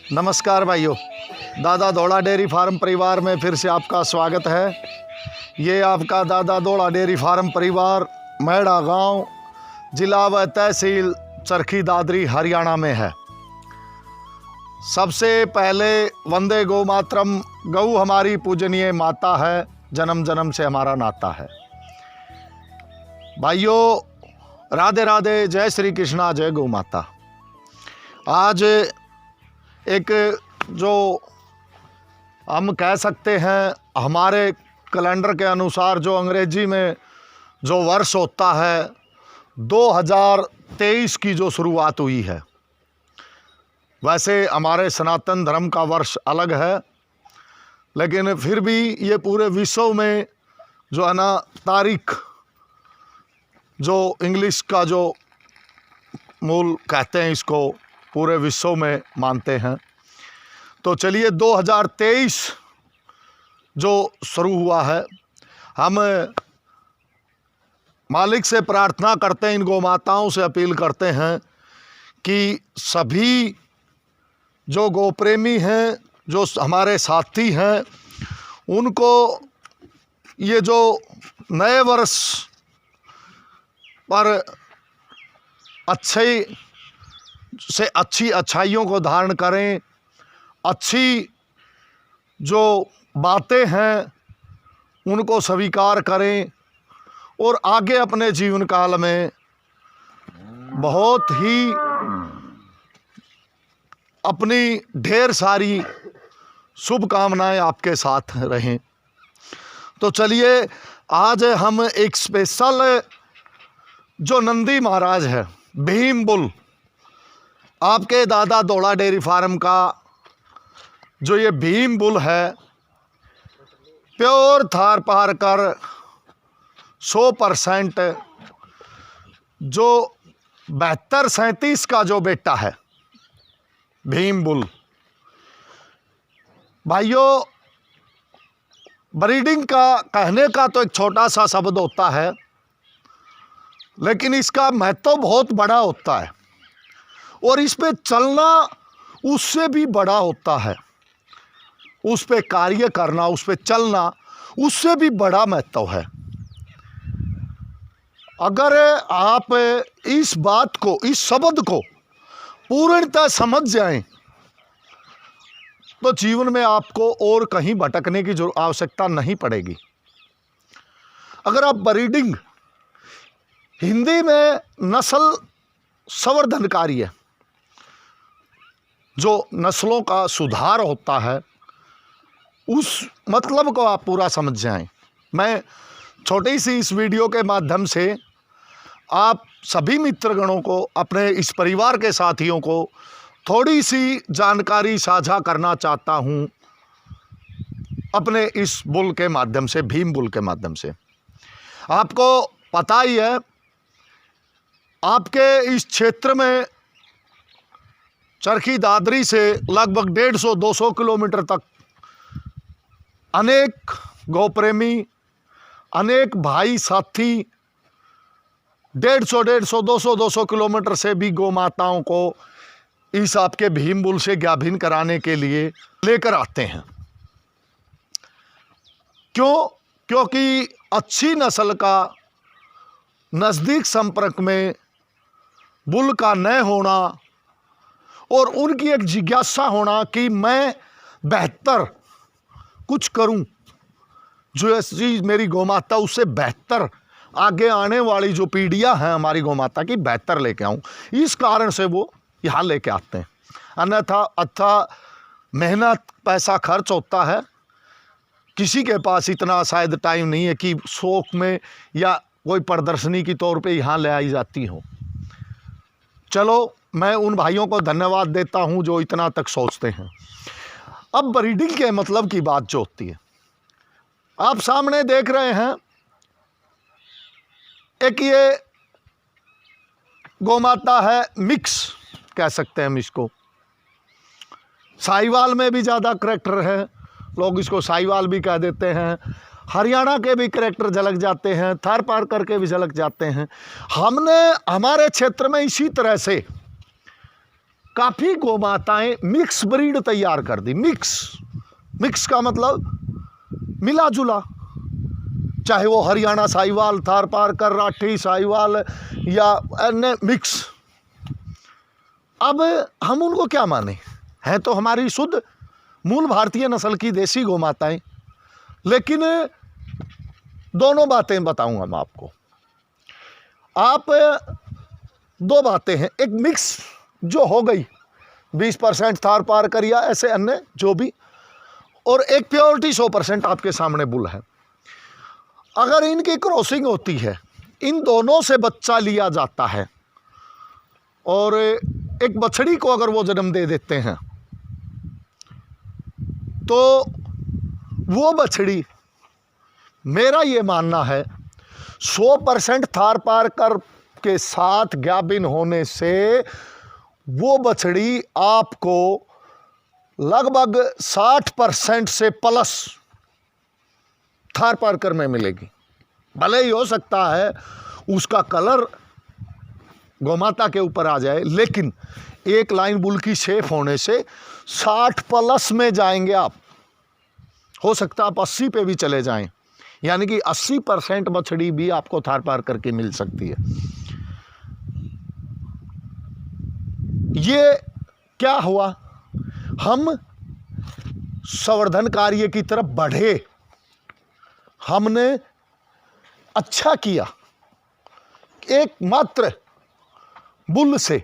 नमस्कार भाइयों, दादा दौड़ा डेयरी फार्म परिवार में फिर से आपका स्वागत है। ये आपका दादा दौड़ा डेयरी फार्म परिवार मैड़ा गांव, जिला व तहसील चरखी दादरी हरियाणा में है। सबसे पहले वंदे गौ मातरम। गौ हमारी पूजनीय माता है, जन्म जन्म से हमारा नाता है। भाइयों, राधे राधे, जय श्री कृष्णा, जय गौ माता। आज एक जो हम कह सकते हैं हमारे कैलेंडर के अनुसार जो अंग्रेजी में जो वर्ष होता है 2023 की जो शुरुआत हुई है। वैसे हमारे सनातन धर्म का वर्ष अलग है, लेकिन फिर भी ये पूरे विश्व में जो है ना तारीख जो इंग्लिश का जो मूल कहते हैं इसको पूरे विश्व में मानते हैं। तो चलिए 2023 जो शुरू हुआ है, हम मालिक से प्रार्थना करते हैं, इन गौ माताओं से अपील करते हैं कि सभी जो गौ प्रेमी हैं, जो हमारे साथी हैं, उनको ये जो नए वर्ष पर अच्छे से अच्छी अच्छाइयों को धारण करें, अच्छी जो बातें हैं उनको स्वीकार करें और आगे अपने जीवन काल में बहुत ही अपनी ढेर सारी शुभकामनाएं आपके साथ रहें। तो चलिए आज हम एक स्पेशल जो नंदी महाराज है, भीम बुल, आपके दादा दौड़ा डेयरी फार्म का जो ये भीम बुल है, प्योर थार पार कर 100% जो 72-37 का जो बेटा है भीम बुल। भाइयों, ब्रीडिंग का कहने का तो एक छोटा सा शब्द होता है, लेकिन इसका महत्व बहुत बड़ा होता है और इस पे चलना उससे भी बड़ा होता है। उस पे कार्य करना, उस पे चलना उससे भी बड़ा महत्व है। अगर आप इस बात को, इस शब्द को पूर्णतः समझ जाएं तो जीवन में आपको और कहीं भटकने की आवश्यकता नहीं पड़ेगी। अगर आप ब्रीडिंग, हिंदी में नस्ल संवर्धन कार्य, जो नस्लों का सुधार होता है, उस मतलब को आप पूरा समझ जाएं। मैं छोटी सी इस वीडियो के माध्यम से आप सभी मित्रगणों को, अपने इस परिवार के साथियों को थोड़ी सी जानकारी साझा करना चाहता हूं अपने इस बुल के माध्यम से, भीम बुल के माध्यम से। आपको पता ही है, आपके इस क्षेत्र में चरखी दादरी से लगभग 150-200 किलोमीटर तक अनेक गौ प्रेमी, अनेक भाई साथी 150, 200 किलोमीटर से भी गौ माताओं को इस आपके भीम बुल से गाभिन कराने के लिए लेकर आते हैं। क्यों? क्योंकि अच्छी नस्ल का नज़दीक संपर्क में बुल का न होना और उनकी एक जिज्ञासा होना कि मैं बेहतर कुछ करूं, जो ऐसी मेरी गौ माता उससे बेहतर आगे आने वाली जो पीढ़ियां हैं हमारी गौ माता की, बेहतर लेके आऊं, इस कारण से वो यहाँ लेके आते हैं। अन्यथा अच्छा मेहनत, पैसा खर्च होता है, किसी के पास इतना शायद टाइम नहीं है कि शौक में या कोई प्रदर्शनी के तौर पे यहाँ ले आई जाती हो। चलो, मैं उन भाइयों को धन्यवाद देता हूँ जो इतना तक सोचते हैं। अब ब्रीडिंग के मतलब की बात जो होती है, आप सामने देख रहे हैं एक ये गौ माता है, मिक्स कह सकते हैं हम इसको। साहिवाल में भी ज़्यादा करैक्टर है, लोग इसको साहिवाल भी कह देते हैं। हरियाणा के भी करैक्टर झलक जाते हैं, थार पार करके भी झलक जाते हैं। हमने हमारे क्षेत्र में इसी तरह से काफ़ी गोमाताएं मिक्स ब्रीड तैयार कर दी। मिक्स का मतलब मिला जुला, चाहे वो हरियाणा साहिवाल, थार पारकर, राठी साहिवाल या अन्य मिक्स। अब हम उनको क्या माने, हैं तो हमारी शुद्ध मूल भारतीय नस्ल की देसी गोमाताएं। लेकिन दोनों बातें बताऊंगा मैं आपको। आप दो बातें हैं, एक मिक्स जो हो गई 20% थार पारकर या ऐसे अन्य जो भी, और एक प्योरिटी 100% आपके सामने बुल है। अगर इनकी क्रॉसिंग होती है, इन दोनों से बच्चा लिया जाता है और एक बछड़ी को अगर वो जन्म दे देते हैं, तो वो बछड़ी, मेरा ये मानना है 100% थार पारकर के साथ गाभिन होने से वो बछड़ी आपको लगभग 60% से प्लस थार पारकर में मिलेगी। भले ही हो सकता है उसका कलर गोमाता के ऊपर आ जाए, लेकिन एक लाइन बुल की शेप होने से 60+ में जाएंगे आप। हो सकता है आप 80 पे भी चले जाएं, यानी कि 80% बछड़ी भी आपको थार पारकर के मिल सकती है। ये क्या हुआ, हम संवर्धन कार्य की तरफ बढ़े, हमने अच्छा किया। एकमात्र बुल से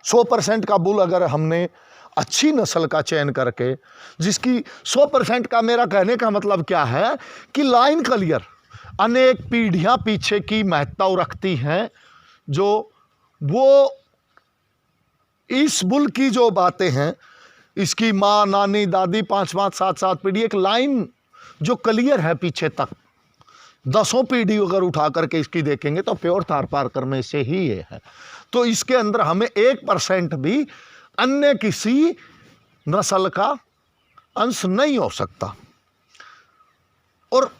100% का बुल अगर हमने अच्छी नस्ल का चयन करके, जिसकी 100% का, मेरा कहने का मतलब क्या है कि लाइन क्लियर, अनेक पीढ़ियां पीछे की महत्ता रखती हैं, जो वो इस बुल की जो बातें हैं, इसकी माँ, नानी, दादी, 5-5, 7-7 पीढ़ी, एक लाइन जो क्लियर है पीछे तक, 10 पीढ़ी अगर उठा करके इसकी देखेंगे तो प्योर थार पारकर में से ही ये है। तो इसके अंदर हमें 1% भी अन्य किसी नस्ल का अंश नहीं हो सकता। और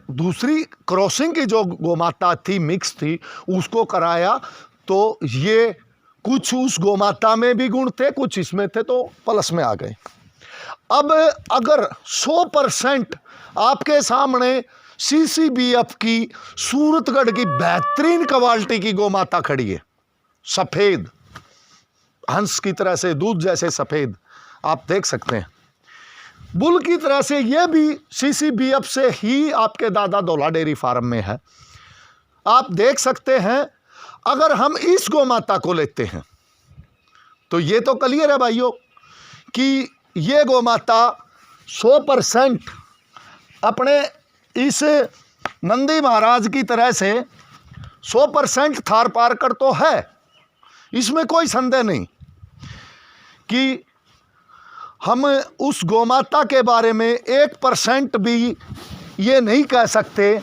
दूसरी क्रॉसिंग की जो गोमाता थी, मिक्स थी, उसको कराया तो ये कुछ उस गोमाता में भी गुण थे, कुछ इसमें थे, तो प्लस में आ गए। अब अगर 100% आपके सामने CCBF की सूरतगढ़ की बेहतरीन क्वालिटी की गोमाता खड़ी है, सफ़ेद हंस की तरह से, दूध जैसे सफ़ेद, आप देख सकते हैं, बुल की तरह से ये भी CCBF से ही आपके दादा दौला डेयरी फार्म में है, आप देख सकते हैं। अगर हम इस गोमाता को लेते हैं तो ये तो क्लियर है भाइयों कि ये गोमाता 100% अपने इस नंदी महाराज की तरह से 100% थार पारकर तो है, इसमें कोई संदेह नहीं कि हम उस गोमाता के बारे में 1% भी ये नहीं कह सकते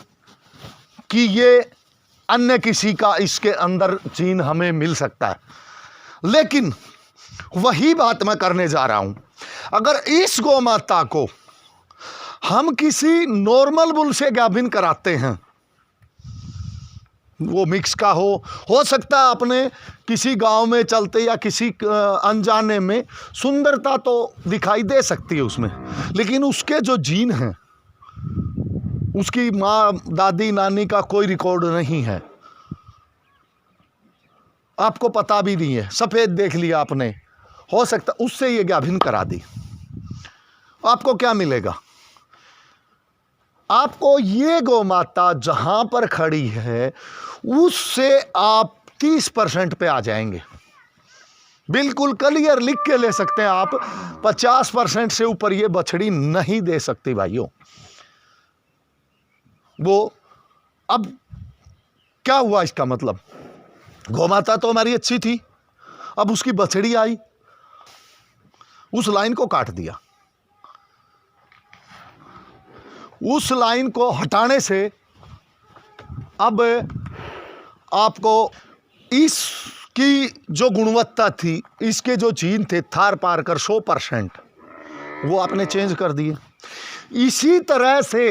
कि ये अन्य किसी का इसके अंदर जीन हमें मिल सकता है। लेकिन वही बात मैं करने जा रहा हूं, अगर इस गोमाता को हम किसी नॉर्मल बुल से गाभिन कराते हैं, वो मिक्स का हो सकता है अपने किसी गांव में चलते या किसी अनजाने में सुंदरता तो दिखाई दे सकती है उसमें, लेकिन उसके जो जीन हैं, उसकी माँ, दादी, नानी का कोई रिकॉर्ड नहीं है, आपको पता भी नहीं है, सफ़ेद देख लिया आपने, हो सकता उससे ये गाभिन करा दी, आपको क्या मिलेगा? आपको ये गोमाता जहां पर खड़ी है उससे आप 30% पे आ जाएंगे। बिल्कुल क्लियर लिख के ले सकते हैं आप, 50% से ऊपर ये बछड़ी नहीं दे सकती भाइयों। वो अब क्या हुआ, इसका मतलब गोमाता तो हमारी अच्छी थी, अब उसकी बछड़ी आई, उस लाइन को काट दिया। उस लाइन को हटाने से अब आपको इसकी जो गुणवत्ता थी, इसके जो जीन थे थार पारकर 100%, वो आपने चेंज कर दिए। इसी तरह से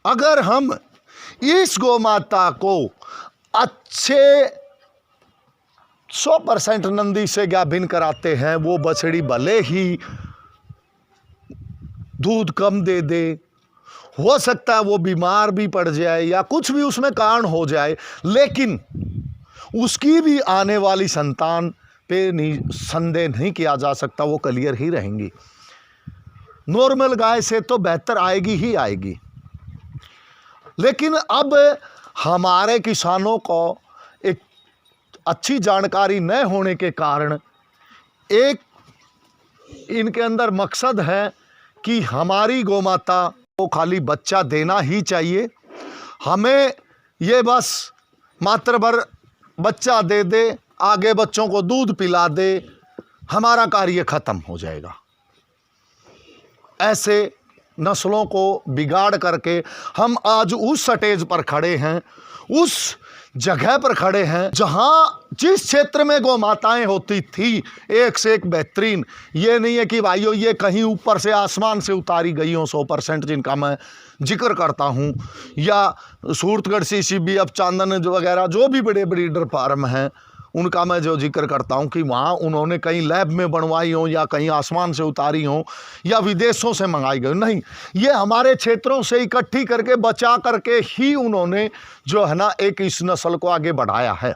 अगर हम इस गोमाता को अच्छे 100% नंदी से गाभिन कराते हैं, वो बछड़ी भले ही दूध कम दे दे, हो सकता है वो बीमार भी पड़ जाए या कुछ भी उसमें कारण हो जाए, लेकिन उसकी भी आने वाली संतान पे संदेह नहीं किया जा सकता, वो क्लियर ही रहेंगी। नॉर्मल गाय से तो बेहतर आएगी ही आएगी। लेकिन अब हमारे किसानों को एक अच्छी जानकारी न होने के कारण एक इनके अंदर मकसद है कि हमारी गौमाता को खाली बच्चा देना ही चाहिए, हमें ये बस मात्र भर बच्चा दे दे, आगे बच्चों को दूध पिला दे, हमारा कार्य खत्म हो जाएगा। ऐसे नस्लों को बिगाड़ करके हम आज उस स्टेज पर खड़े हैं, उस जगह पर खड़े हैं जहां जिस क्षेत्र में गौ माताएं होती थी एक से एक बेहतरीन। ये नहीं है कि भाइयों ये कहीं ऊपर से आसमान से उतारी गई हो 100%, जिनका मैं जिक्र करता हूं, या सूरतगढ़ CCB अब चांदन वगैरह जो भी बड़े ब्रीडर फार्म हैं उनका मैं जो जिक्र करता हूं कि वहाँ उन्होंने कहीं लैब में बनवाई हो या कहीं आसमान से उतारी हो या विदेशों से मंगाई गई, नहीं, ये हमारे क्षेत्रों से इकट्ठी करके बचा करके ही उन्होंने जो है ना एक इस नस्ल को आगे बढ़ाया है।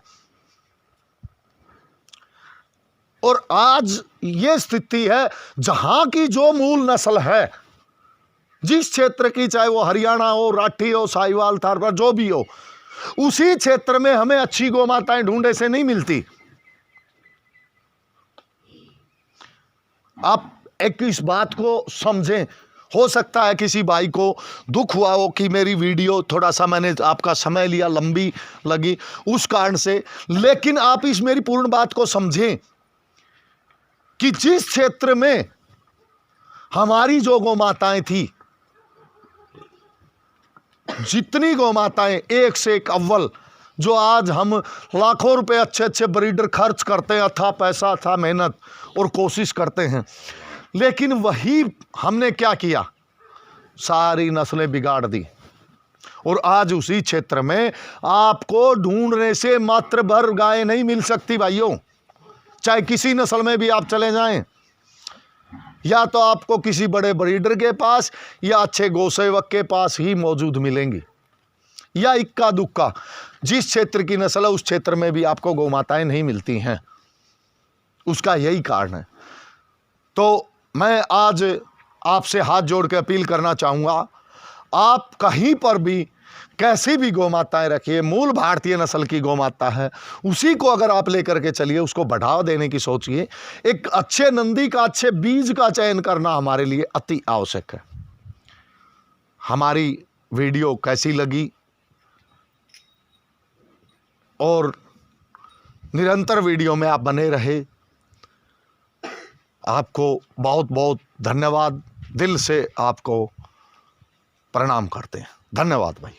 और आज ये स्थिति है जहां की जो मूल नस्ल है, जिस क्षेत्र की, चाहे वो हरियाणा हो, राठी हो, साहिवाल, थारपार, जो भी हो, उसी क्षेत्र में हमें अच्छी गौ माताएं ढूंढे से नहीं मिलती। आप एक इस बात को समझें। हो सकता है किसी भाई को दुख हुआ हो कि मेरी वीडियो थोड़ा सा मैंने आपका समय लिया, लंबी लगी उस कारण से, लेकिन आप इस मेरी पूर्ण बात को समझें कि जिस क्षेत्र में हमारी जो गौ माताएं थी, जितनी गौ माताएं एक से एक अव्वल, जो आज हम लाखों रुपए अच्छे अच्छे ब्रीडर खर्च करते हैं, अथाह पैसा, अथाह मेहनत और कोशिश करते हैं, लेकिन वही हमने क्या किया, सारी नस्लें बिगाड़ दी। और आज उसी क्षेत्र में आपको ढूंढने से मात्र भर गायें नहीं मिल सकती भाइयों, चाहे किसी नस्ल में भी आप चले जाएं, या तो आपको किसी बड़े ब्रीडर के पास या अच्छे गौसेवक के पास ही मौजूद मिलेंगी, या इक्का दुक्का जिस क्षेत्र की नस्ल है उस क्षेत्र में भी आपको गौ माताएं नहीं मिलती हैं। उसका यही कारण है। तो मैं आज आपसे हाथ जोड़ के अपील करना चाहूँगा, आप कहीं पर भी कैसी भी गौ माताएं रखिए, मूल भारतीय नस्ल की गौ माता है, उसी को अगर आप लेकर के चलिए, उसको बढ़ावा देने की सोचिए। एक अच्छे नंदी का, अच्छे बीज का चयन करना हमारे लिए अति आवश्यक है। हमारी वीडियो कैसी लगी और निरंतर वीडियो में आप बने रहे, आपको बहुत बहुत धन्यवाद। दिल से आपको प्रणाम करते हैं। धन्यवाद भाई।